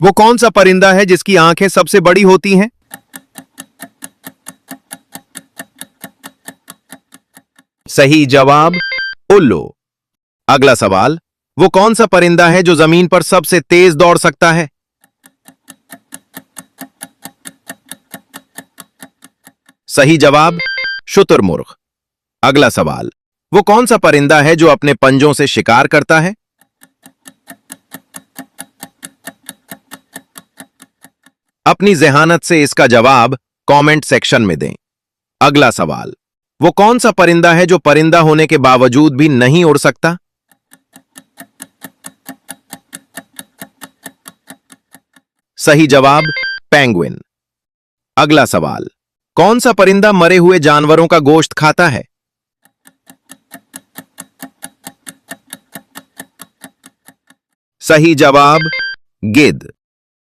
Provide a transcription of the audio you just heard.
वो कौन सा परिंदा है जिसकी आंखें सबसे बड़ी होती हैं? सही जवाब उल्लू। अगला सवाल, वो कौन सा परिंदा है जो जमीन पर सबसे तेज दौड़ सकता है? सही जवाब शुतुरमुर्ग। अगला सवाल, वो कौन सा परिंदा है जो अपने पंजों से शिकार करता है? अपनी ज़हानत से इसका जवाब कमेंट सेक्शन में दें। अगला सवाल, वो कौन सा परिंदा है जो परिंदा होने के बावजूद भी नहीं उड़ सकता? सही जवाब पेंगुइन। अगला सवाल, कौन सा परिंदा मरे हुए जानवरों का गोश्त खाता है? सही जवाब गिद्ध।